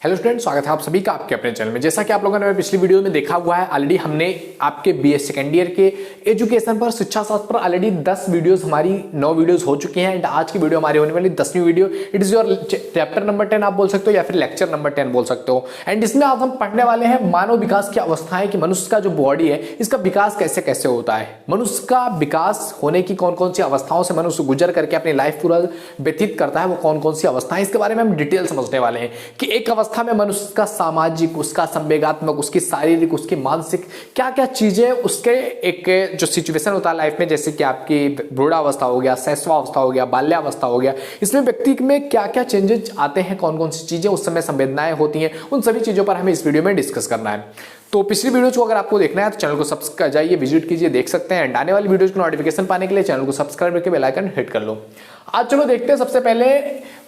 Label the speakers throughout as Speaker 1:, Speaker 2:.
Speaker 1: Hello student, स्वागत है आप सभी का आपके अपने चैनल में। जैसा कि आप लोगों ने पिछली वीडियो में देखा हुआ है, ऑलरेडी हमने आपके बीए सेकेंड ईयर के एजुकेशन पर, शिक्षा शास्त्र पर ऑलरेडी 10 वीडियोस, हमारी 9 वीडियोस हो चुकी हैं। एंड आज की वीडियो हमारी होने वाली 10वीं video. It is your chapter number 10 आप बोल सकते हो, या फिर लेक्चर नंबर 10 बोल सकते हो। एंड इसमें आज हम पढ़ने वाले हैं मानव विकास की अवस्थाएं, कि मनुष्य का जो बॉडी है इसका विकास कैसे कैसे होता है, मनुष्य का विकास होने की कौन कौन सी अवस्थाओं से मनुष्य गुजर करके अपनी लाइफ पूरा व्यतीत करता है, वो कौन कौन सी अवस्थाएं, इसके बारे में हम डिटेल समझने वाले हैं कि एक अवस्था में मनुष्य का सामाजिक, उसका संवेगात्मक, उसकी शारीरिक, उसकी मानसिक क्या क्या चीजें, उसके एक जो सिचुएशन होता है लाइफ में, जैसे कि आपकी बूढ़ावस्था हो गया, शैशवावस्था हो गया, बाल्यावस्था हो गया, इसमें व्यक्ति में क्या क्या चेंजेस आते हैं, कौन कौन सी चीजें उस समय संवेदनाएं होती हैं, उन सभी चीजों पर हमें इस वीडियो में डिस्कस करना है। तो पिछली वीडियो को अगर आपको देखना है तो चैनल को सब्सक्राइब जाइए, विजिट कीजिए, देख सकते हैं। एंड आने वाली वीडियोज को नोटिफिकेशन पाने के लिए चैनल को सब्सक्राइब करके बेल आइकन हिट कर लो। आज चलो देखते हैं, सबसे पहले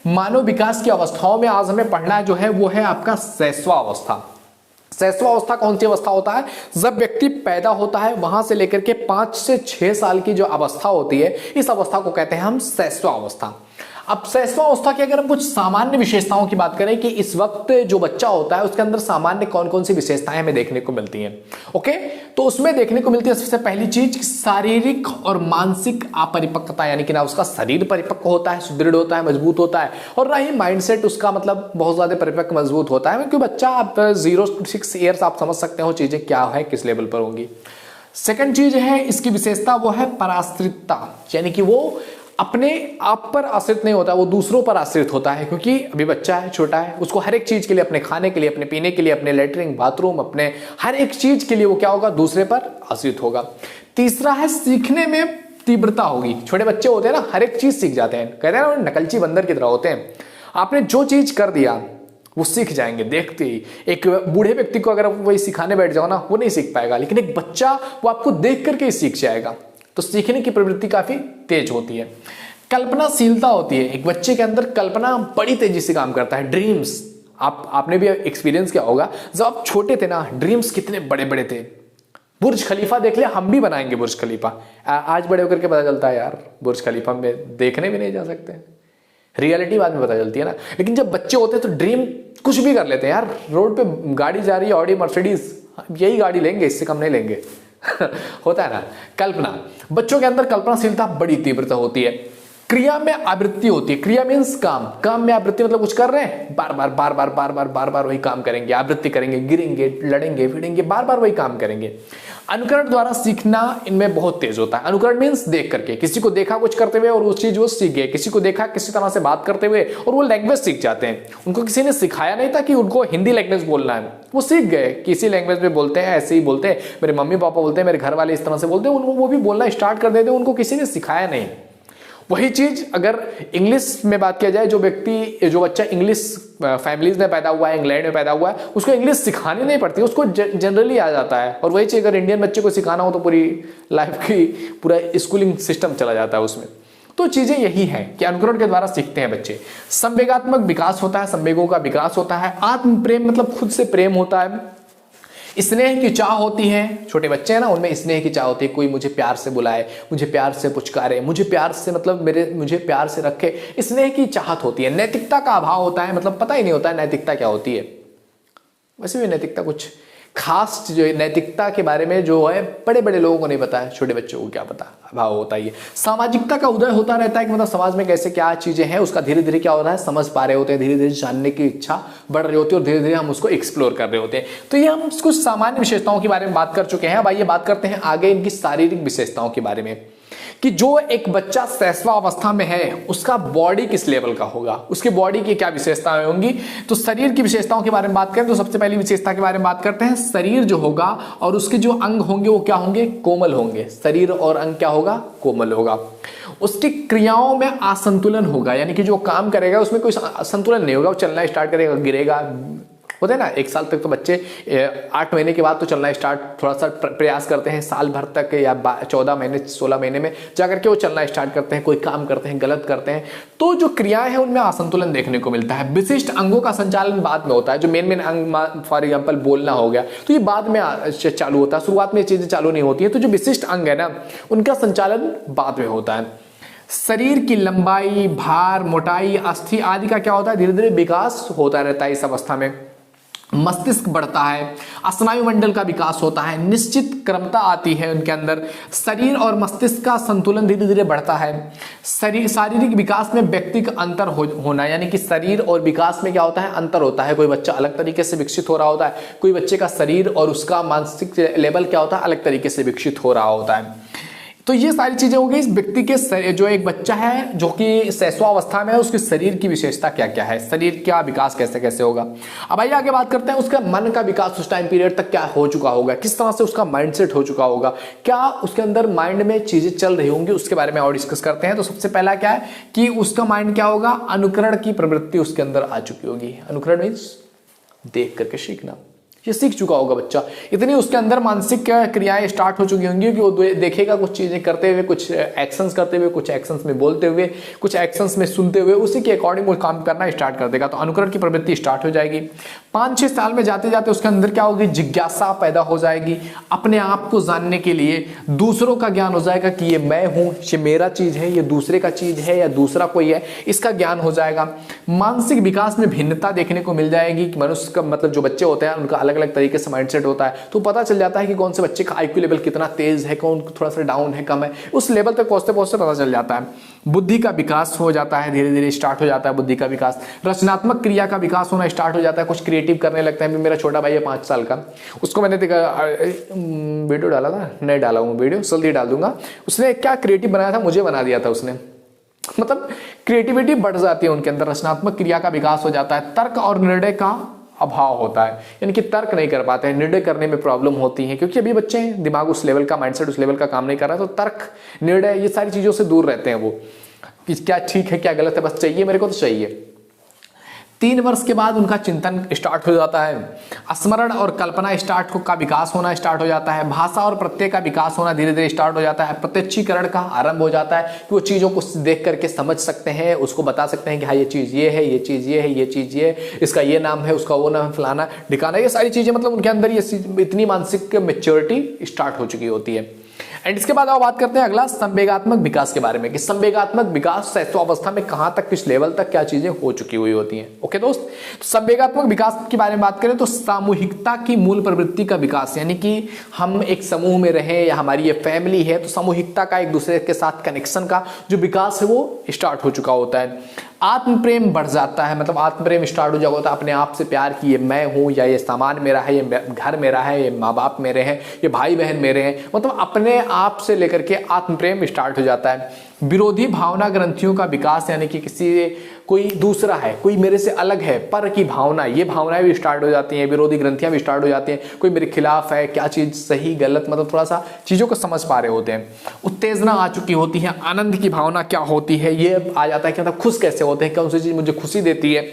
Speaker 1: मानव विकास की अवस्थाओं में आज हमें पढ़ना जो है वो है आपका शैशवावस्था। शैशवावस्था कौन सी अवस्था होता है? जब व्यक्ति पैदा होता है वहां से लेकर के 5 से 6 साल की जो अवस्था होती है, इस अवस्था को कहते हैं हम शैशवावस्था। अब शैशवावस्था की अगर हम कुछ सामान्य विशेषताओं की बात करें कि इस वक्त जो बच्चा होता है उसके अंदर सामान्य कौन कौन सी विशेषताएं हमें देखने को मिलती हैं। ओके, तो उसमें देखने को मिलती है सबसे पहली चीज शारीरिक और मानसिक अपरिपक्वता, यानी कि ना उसका शरीर परिपक्व होता है, सुदृढ़ होता है, मजबूत होता है, और ना ही माइंडसेट उसका मतलब बहुत ज्यादा परिपक्व मजबूत होता है। क्योंकि बच्चा आप 0 to 6 ईयर्स आप समझ सकते हो चीजें क्या है, किस लेवल पर होंगी। सेकंड चीज है इसकी विशेषता, वो है पराश्रितता, यानी कि वो अपने आप पर आश्रित नहीं होता, वो दूसरों पर आश्रित होता है। क्योंकि अभी बच्चा है, छोटा है, उसको हर एक चीज के लिए, अपने खाने के लिए, अपने पीने के लिए, अपने लेटरिन बाथरूम, अपने हर एक चीज के लिए वो क्या होगा, दूसरे पर आश्रित होगा। तीसरा है सीखने में तीव्रता होगी। छोटे बच्चे होते हैं ना, हर एक चीज सीख जाते हैं, कहते हैं ना नकलची बंदर की तरह होते हैं। आपने जो चीज कर दिया वो सीख जाएंगे देखते ही। एक बूढ़े व्यक्ति को अगर वही सिखाने बैठ जाओ ना, वो नहीं सीख पाएगा, लेकिन एक बच्चा वो आपको देख करके ही सीख जाएगा। तो सीखने की प्रवृत्ति काफी तेज होती है। कल्पनाशीलता होती है, एक बच्चे के अंदर कल्पना बड़ी तेजी से काम करता है। ड्रीम्स, आपने भी एक्सपीरियंस किया होगा, जब आप छोटे थे ना, ड्रीम्स कितने बड़े बड़े थे। बुर्ज खलीफा देख लिया, हम भी बनाएंगे बुर्ज खलीफा। आज बड़े होकर के पता चलता है यार बुर्ज खलीफा में देखने भी नहीं जा सकते, रियलिटी बाद में पता चलती है ना। लेकिन जब बच्चे होते हैं तो ड्रीम कुछ भी कर लेते हैं यार। रोड पे गाड़ी जा रही है, ऑडी मर्सिडीज, यही गाड़ी लेंगे, इससे कम नहीं लेंगे। होता है ना। कल्पना, बच्चों के अंदर कल्पनाशीलता बड़ी तीव्रता होती है। क्रिया में आवृत्ति होती है। क्रिया मीन्स काम, काम में आवृत्ति मतलब कुछ कर रहे हैं, बार बार बार बार बार बार बार बार वही काम करेंगे, आवृत्ति करेंगे, गिरेंगे, लड़ेंगे, भिड़ेंगे, बार बार वही काम करेंगे। अनुकरण द्वारा सीखना इनमें बहुत तेज होता है। अनुकरण मीन्स देख करके, किसी को देखा कुछ करते हुए और उस चीज वो सीख गए, किसी को देखा किसी तरह से बात करते हुए और वो लैंग्वेज सीख जाते हैं। उनको किसी ने सिखाया नहीं था कि उनको हिंदी लैंग्वेज बोलना है, वो सीख गए, किसी लैंग्वेज में बोलते हैं, ऐसे ही बोलते हैं, मेरे मम्मी पापा बोलते हैं, मेरे घर वाले इस तरह से बोलते हैं, उनको वो भी बोलना स्टार्ट कर देते हैं, उनको किसी ने सिखाया नहीं। वही चीज अगर इंग्लिश में बात किया जाए, जो बच्चा इंग्लिश फैमिलीज में पैदा हुआ है, इंग्लैंड में पैदा हुआ है, उसको इंग्लिश सिखानी नहीं पड़ती, उसको जनरली आ जाता है। और वही चीज अगर इंडियन बच्चे को सिखाना हो तो पूरी लाइफ की पूरा स्कूलिंग सिस्टम चला जाता है उसमें। तो चीजें यही है कि अनुकरण के द्वारा सीखते हैं बच्चे। संवेगात्मक विकास होता है, संवेगों का विकास होता है। आत्म प्रेम मतलब खुद से प्रेम होता है। स्नेह की चाह होती है, छोटे बच्चे हैं ना, उनमें स्नेह की चाह होती है। कोई मुझे प्यार से बुलाए, मुझे प्यार से पुचकारे, मुझे प्यार से मतलब मुझे प्यार से रखे, स्नेह की चाहत होती है। नैतिकता का अभाव होता है, मतलब पता ही नहीं होता है नैतिकता क्या होती है। वैसे भी नैतिकता कुछ खास जो नैतिकता के बारे में जो है बड़े बड़े लोगों को नहीं पता है, छोटे बच्चों को क्या पता, अभाव होता है। सामाजिकता का उदय होता रहता है कि मतलब समाज में कैसे क्या चीजें हैं, उसका धीरे धीरे क्या हो रहा है, समझ पा रहे होते हैं, धीरे धीरे जानने की इच्छा बढ़ रही होती है और धीरे धीरे हम उसको एक्सप्लोर कर रहे होते हैं। तो ये हम कुछ सामान्य विशेषताओं के बारे में बात कर चुके हैं। अब आइए बात करते हैं आगे इनकी शारीरिक विशेषताओं के बारे में, कि जो एक बच्चा शैशवावस्था में है उसका बॉडी किस लेवल का होगा, उसकी बॉडी की क्या विशेषताएं होंगी। तो शरीर की विशेषताओं के बारे में बात करें तो सबसे पहली विशेषता के बारे में बात करते हैं। शरीर जो होगा और उसके जो अंग होंगे वो क्या होंगे, कोमल होंगे। शरीर और अंग क्या होगा, कोमल होगा। उसकी क्रियाओं में असंतुलन होगा, यानी कि जो काम करेगा उसमें कोई संतुलन नहीं होगा, वो चलना स्टार्ट करेगा, गिरेगा। होता है ना, 1 साल तक तो बच्चे 8 महीने के बाद तो चलना स्टार्ट थोड़ा सा प्रयास करते हैं, साल भर तक या 14 महीने 16 महीने में जाकर के वो चलना स्टार्ट करते हैं, कोई काम करते हैं, गलत करते हैं। तो जो क्रियाएं हैं उनमें असंतुलन देखने को मिलता है। विशिष्ट अंगों का संचालन बाद में होता है, जो मेन अंग फॉर एग्जाम्पल बोलना हो गया तो ये बाद में चालू होता है, शुरुआत में ये चीजें चालू नहीं होती है। तो जो विशिष्ट अंग है ना उनका संचालन बाद में होता है। शरीर की लंबाई, भार, मोटाई, अस्थि आदि का क्या होता है, धीरे धीरे विकास होता रहता है इस अवस्था में। मस्तिष्क बढ़ता है, स्नायु मंडल का विकास होता है, निश्चित क्रमता आती है उनके अंदर, शरीर और मस्तिष्क का संतुलन धीरे धीरे बढ़ता है। शारीरिक विकास में व्यक्ति का अंतर होना, यानी कि शरीर और विकास में क्या होता है, अंतर होता है। कोई बच्चा अलग तरीके से विकसित हो रहा होता है, कोई बच्चे का शरीर और उसका मानसिक लेवल क्या होता है, अलग तरीके से विकसित हो रहा होता है। तो ये सारी चीजें हो गई इस व्यक्ति के जो एक बच्चा है जो कि शैशवावस्था में है, उसके शरीर की विशेषता क्या क्या है, शरीर का विकास कैसे कैसे होगा। अब आइए आगे बात करते हैं उसका मन का विकास उस टाइम पीरियड तक क्या हो चुका होगा, किस तरह से उसका माइंडसेट हो चुका होगा, क्या उसके अंदर माइंड में चीजें चल रही होंगी, उसके बारे में और डिस्कस करते हैं। तो सबसे पहला क्या है कि उसका माइंड क्या होगा, अनुकरण की प्रवृत्ति उसके अंदर आ चुकी होगी। अनुकरण मीन्स देख करके सीखना, ये सीख चुका होगा बच्चा। इतनी उसके अंदर मानसिक क्रियाएं स्टार्ट हो चुकी होंगी कि वो देखेगा कुछ चीजें करते हुए, कुछ एक्शंस करते हुए, कुछ एक्शंस में बोलते हुए, कुछ एक्शंस में सुनते हुए, उसी के अकॉर्डिंग वो काम करना स्टार्ट कर देगा। तो अनुकरण की प्रवृत्ति स्टार्ट हो जाएगी। 5-6 साल में जाते जाते उसके अंदर क्या होगी, जिज्ञासा पैदा हो जाएगी। अपने आप को जानने के लिए दूसरों का ज्ञान हो जाएगा कि ये मैं हूं, ये मेरा चीज है, ये दूसरे का चीज है या दूसरा कोई है, इसका ज्ञान हो जाएगा। मानसिक विकास में भिन्नता देखने को मिल जाएगी कि मनुष्य का मतलब जो बच्चे होते हैं उनका अलग अलग तरीके से माइंडसेट होता है। तो पता चल जाता है कि कौन से बच्चे का आईक्यू लेवल कितना तेज है, कौन थोड़ा सा डाउन है, कम है, उस लेवल तक पहुंचते पहुंचते पता चल जाता है। बुद्धि का विकास हो जाता है, धीरे धीरे स्टार्ट हो जाता है बुद्धि का विकास। रचनात्मक क्रिया का विकास होना स्टार्ट हो जाता है, कुछ क्रिएटिव करने लगता है। मेरा छोटा भाई है 5 साल का, उसको मैंने देखा, वीडियो डाला था, नहीं डाला हूँ वीडियो, जल्दी डाल दूंगा। उसने क्या क्रिएटिव बनाया था, मुझे बना दिया था उसने। मतलब क्रिएटिविटी बढ़ जाती है उनके अंदर, रचनात्मक क्रिया का विकास हो जाता है। तर्क और निर्णय का अभाव होता है, यानी कि तर्क नहीं कर पाते हैं, निर्णय करने में प्रॉब्लम होती है, क्योंकि अभी बच्चे हैं, दिमाग उस लेवल का, माइंडसेट उस लेवल का काम नहीं कर रहा है। तो तर्क, निर्णय, ये सारी चीजों से दूर रहते हैं वो, कि क्या ठीक है क्या गलत है, बस चाहिए मेरे को तो चाहिए। 3 वर्ष के बाद उनका चिंतन स्टार्ट हो जाता है। स्मरण और कल्पना का विकास होना स्टार्ट हो जाता है। भाषा और प्रत्यय का विकास होना धीरे धीरे स्टार्ट हो जाता है। प्रत्यक्षीकरण का आरंभ हो जाता है कि वो चीज़ों को देख करके समझ सकते हैं, उसको बता सकते हैं कि हाँ ये चीज़ ये है, ये चीज़ ये है, ये चीज़ ये है, इसका ये नाम है, उसका वो नाम है, फलाना ढिकाना, ये सारी चीज़ें मतलब उनके अंदर ये इतनी मानसिक मेच्योरिटी स्टार्ट हो चुकी होती है। एंड इसके बाद अब बात करते हैं अगला संवेगात्मक विकास के बारे में, कि संवेगात्मक विकास शैशवावस्था में कहां तक, किस लेवल तक क्या चीजें हो चुकी हुई होती हैं। ओके दोस्त, तो संवेगात्मक विकास के बारे में बात करें तो सामूहिकता की मूल प्रवृत्ति का विकास, यानी कि हम एक समूह में रहे या हमारी ये फैमिली है, तो सामूहिकता का, एक दूसरे के साथ कनेक्शन का जो विकास है वो स्टार्ट हो चुका होता है। आत्म प्रेम बढ़ जाता है, मतलब आत्म प्रेम स्टार्ट हो जाता है, अपने आप से प्यार की, ये मैं हूं, या ये सामान मेरा है, ये घर मेरा है, ये माँ बाप मेरे हैं, ये भाई बहन मेरे हैं, मतलब अपने आप से लेकर के आत्म प्रेम स्टार्ट हो जाता है। विरोधी भावना ग्रंथियों का विकास, यानी कि कोई दूसरा है, कोई मेरे से अलग है, पर की भावना, ये भावनाएं भी स्टार्ट हो जाती हैं, विरोधी ग्रंथियां भी स्टार्ट हो जाती हैं, कोई मेरे खिलाफ है, क्या चीज सही गलत, मतलब थोड़ा सा चीजों को समझ पा रहे होते हैं। उत्तेजना आ चुकी होती है, आनंद की भावना क्या होती है ये आ जाता है कि मतलब खुश कैसे होते हैं, कौन सी चीज मुझे खुशी देती है।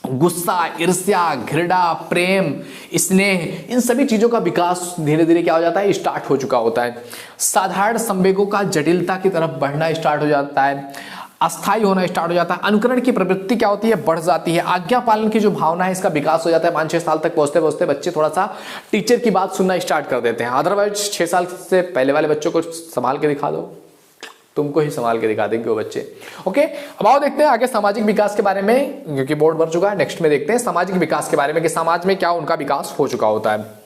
Speaker 1: गुस्सा, ईर्ष्या, घृणा, प्रेम, स्नेह, इन सभी चीजों का विकास धीरे धीरे क्या हो जाता है, स्टार्ट हो चुका होता है। साधारण संवेगों का जटिलता की तरफ बढ़ना स्टार्ट हो जाता है, अस्थायी होना स्टार्ट हो जाता है। अनुकरण की प्रवृत्ति क्या होती है, बढ़ जाती है। आज्ञा पालन की जो भावना है इसका विकास हो जाता है। 5-6 साल तक पहुंचते पहुंचते बच्चे थोड़ा सा टीचर की बात सुनना स्टार्ट कर देते हैं। अदरवाइज 6 साल से पहले वाले बच्चों को संभाल के दिखा दो, तुमको ही संभाल के दिखा देंगे वो बच्चे। ओके, अब आओ देखते हैं आगे सामाजिक विकास के बारे में, क्योंकि बोर्ड भर चुका है। नेक्स्ट में देखते हैं सामाजिक विकास के बारे में कि समाज में क्या उनका विकास हो चुका होता है।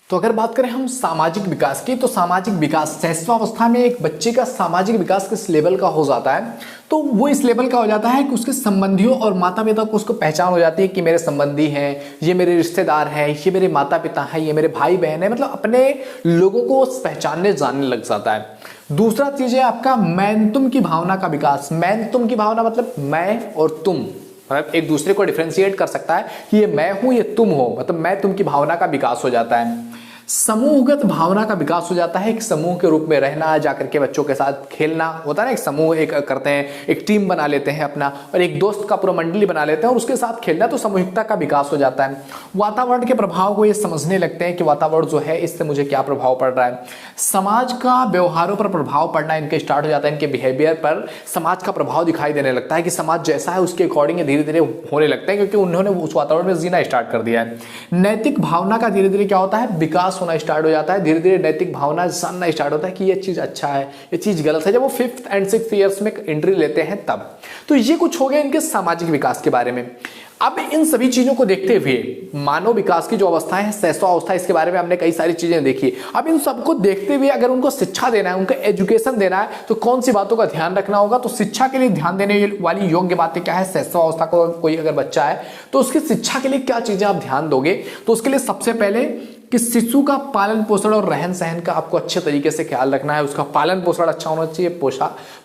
Speaker 1: तो अगर बात करें हम सामाजिक विकास की, तो सामाजिक विकास शैशवावस्था में एक बच्चे का सामाजिक विकास किस लेवल का हो जाता है, तो वो इस लेवल का हो जाता है कि उसके संबंधियों और माता पिता को उसको पहचान हो जाती है कि मेरे संबंधी हैं, ये मेरे रिश्तेदार हैं, ये मेरे माता पिता हैं, ये मेरे भाई बहन हैं, मतलब अपने लोगों को पहचानने जानने लग जाता है। दूसरा चीज है आपका मैं तुम की भावना का विकास। मैं तुम की भावना मतलब मैं और तुम, मतलब एक दूसरे को डिफरेंशिएट कर सकता है कि ये मैं हूं, ये तुम हो, मतलब मैं तुम की भावना का विकास हो जाता है। समूहगत भावना का विकास हो जाता है, एक समूह के रूप में रहना, जाकर के बच्चों के साथ खेलना होता है ना, एक समूह एक करते हैं, एक टीम बना लेते हैं अपना, और एक दोस्त का पूरा मंडली बना लेते हैं और उसके साथ खेलना, तो सामूहिकता का विकास हो जाता है। वातावरण के प्रभाव को ये समझने लगते हैं कि वातावरण जो है इससे मुझे क्या प्रभाव पड़ रहा है। समाज का व्यवहारों पर प्रभाव पड़ना इनके स्टार्ट हो जाता है, इनके बिहेवियर पर समाज का प्रभाव दिखाई देने लगता है कि समाज जैसा है उसके अकॉर्डिंग धीरे धीरे होने लगता है, क्योंकि उन्होंने उस वातावरण में जीना स्टार्ट कर दिया है। नैतिक भावना का धीरे धीरे क्या होता है, विकास विकास होना स्टार्ट हो जाता है, धीरे धीरे नैतिक भावना जानना स्टार्ट होता है कि ये चीज अच्छा है, ये चीज गलत है। जब वो 5th एंड 6th ईयर्स में एंट्री लेते हैं तब। तो ये कुछ हो गया इनके सामाजिक विकास के बारे में। अब इन सभी चीजों को देखते हुए मानव विकास की जो अवस्थाएं हैं, शैशवावस्था, इसके बारे में हमने कई सारी चीजें देखी। अब इन सबको देखते हुए अगर उनको शिक्षा देना है, उनको एजुकेशन देना है, तो कौन सी बातों का ध्यान रखना होगा? तो शिक्षा के लिए ध्यान देने वाली योग्य बातें क्या है? शैशवावस्था को कोई अगर बच्चा है तो उसकी शिक्षा के लिए क्या चीजें आप ध्यान दोगे? तो उसके लिए सबसे पहले कि शिशु का पालन पोषण और रहन सहन का आपको अच्छे तरीके से ख्याल रखना है। उसका पालन पोषण अच्छा होना चाहिए,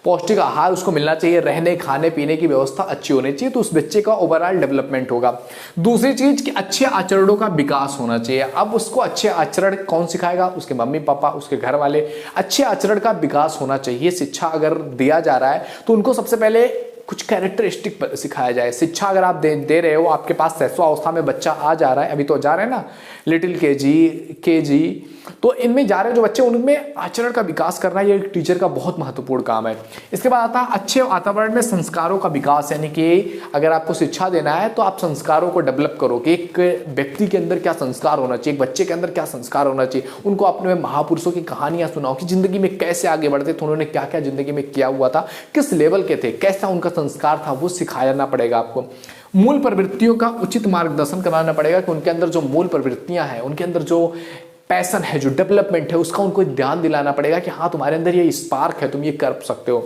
Speaker 1: पौष्टिक आहार उसको मिलना चाहिए, रहने खाने पीने की व्यवस्था अच्छी होनी चाहिए, तो उस बच्चे का ओवरऑल डेवलपमेंट होगा। दूसरी चीज कि अच्छे आचरणों का विकास होना चाहिए। अब उसको अच्छे आचरण कौन सिखाएगा? उसके मम्मी पापा, उसके घर वाले। अच्छे आचरण का विकास होना चाहिए। शिक्षा अगर दिया जा रहा है तो उनको सबसे पहले कुछ कैरेक्टरिस्टिक सिखाया जाए। शिक्षा अगर आप दे रहे हो, आपके पास शैशवावस्था में बच्चा आ जा रहा है, अभी तो जा रहे हैं ना लिटिल केजी, तो इनमें जा रहे जो बच्चे, उनमें आचरण का विकास करना ये एक टीचर का बहुत महत्वपूर्ण काम है। इसके बाद आता है अच्छे वातावरण में संस्कारों का विकास, यानी कि अगर आपको शिक्षा देना है तो आप संस्कारों को डेवलप करो कि एक व्यक्ति के अंदर क्या संस्कार होना चाहिए, एक बच्चे के अंदर क्या संस्कार होना चाहिए। उनको अपने महापुरुषों की कहानियां सुनाओ कि जिंदगी में कैसे आगे बढ़ते थे, उन्होंने क्या क्या जिंदगी में किया हुआ था, किस लेवल के थे, कैसा उनका संस्कार था, वो सिखाना पड़ेगा आपको। मूल प्रवृत्तियों का उचित मार्गदर्शन कराना पड़ेगा कि उनके अंदर जो मूल प्रवृत्तियां हैं, उनके अंदर जो पैशन है, जो डेवलपमेंट है, उसका उनको ध्यान दिलाना पड़ेगा कि हाँ तुम्हारे अंदर ये स्पार्क है, तुम ये कर सकते हो।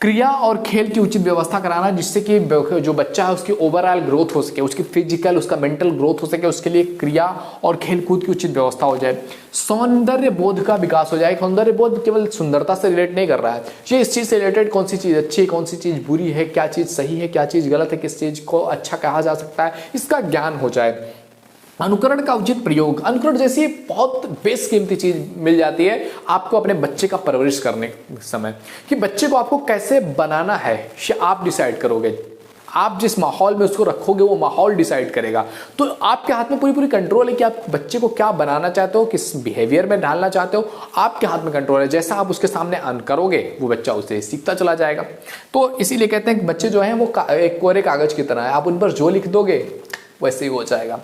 Speaker 1: क्रिया और खेल की उचित व्यवस्था कराना जिससे कि जो बच्चा है उसकी ओवरऑल ग्रोथ हो सके, उसकी फिजिकल, उसका मेंटल ग्रोथ हो सके, उसके लिए क्रिया और खेल कूद की उचित व्यवस्था हो जाए। सौंदर्य बोध का विकास हो जाए। सौंदर्य बोध केवल सुंदरता से रिलेट नहीं कर रहा है, ये इस चीज से रिलेटेड कौन सी चीज अच्छी है, कौन सी चीज बुरी है, क्या चीज सही है, क्या चीज गलत है, किस चीज को अच्छा कहा जा सकता है, इसका ज्ञान हो जाए। अनुकरण का उचित प्रयोग। अनुकरण जैसी बहुत बेशकीमती चीज मिल जाती है आपको अपने बच्चे का परवरिश करने समय, कि बच्चे को आपको कैसे बनाना है ये आप डिसाइड करोगे। आप जिस माहौल में उसको रखोगे वो माहौल डिसाइड करेगा। तो आपके हाथ में पूरी पूरी कंट्रोल है कि आप बच्चे को क्या बनाना चाहते हो, किस बिहेवियर में डालना चाहते हो, आपके हाथ में कंट्रोल है। जैसा आप उसके सामने अन करोगे वो बच्चा उसे सीखता चला जाएगा। तो इसीलिए कहते हैं कि बच्चे जो हैं वो एक कोरे कागज की तरह है, आप उन पर जो लिख दोगे वैसे ही हो जाएगा।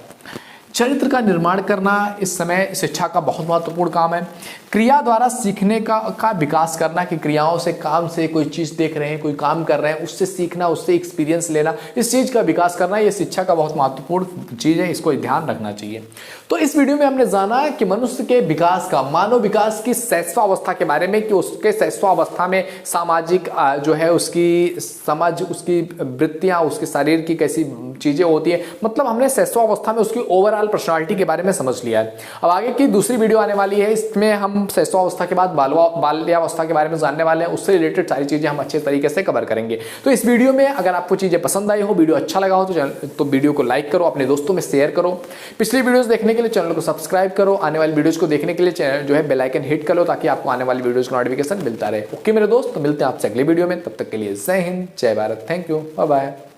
Speaker 1: चरित्र का निर्माण करना इस समय शिक्षा का बहुत महत्वपूर्ण काम है। क्रिया द्वारा सीखने का विकास करना, कि क्रियाओं से, काम से, कोई चीज देख रहे हैं, कोई काम कर रहे हैं, उससे सीखना, उससे एक्सपीरियंस लेना, इस चीज का विकास करना, ये शिक्षा का बहुत महत्वपूर्ण चीज है, इसको ध्यान रखना चाहिए। तो इस वीडियो में हमने जाना कि मनुष्य के विकास का, मानव विकास की शैशवावस्था के बारे में, कि उसके शैशवावस्था में सामाजिक जो है उसकी समझ, उसकी वृत्तियां, उसके शरीर की कैसी चीजें होती है, मतलब हमने शैशवावस्था में उसकी ओवरऑल पर्सनालिटी के बारे में समझ लिया है। अब आगे की दूसरी वीडियो आने वाली है, इसमें हम शैशवावस्था के बाद बाल्यावस्था के बारे में जानने वाले हैं, उससे रिलेटेड सारी चीजें हम अच्छे तरीके से कवर करेंगे। तो इस वीडियो में अगर आपको चीजें पसंद आई हो, वीडियो अच्छा लगा हो तो वीडियो को लाइक करो, अपने दोस्तों में शेयर करो। पिछली वीडियोस देखने के लिए चैनल को सब्सक्राइब करो, आने वाली वीडियोस को देखने के लिए जो है बेल आइकन हिट कर लो ताकि आपको आने वाली वीडियोस का नोटिफिकेशन मिलता रहे। ओके मेरे दोस्त, तो मिलते हैं आपसे अगले वीडियो में, तब तक के लिए जय हिंद, जय Bharat, thank you, bye bye.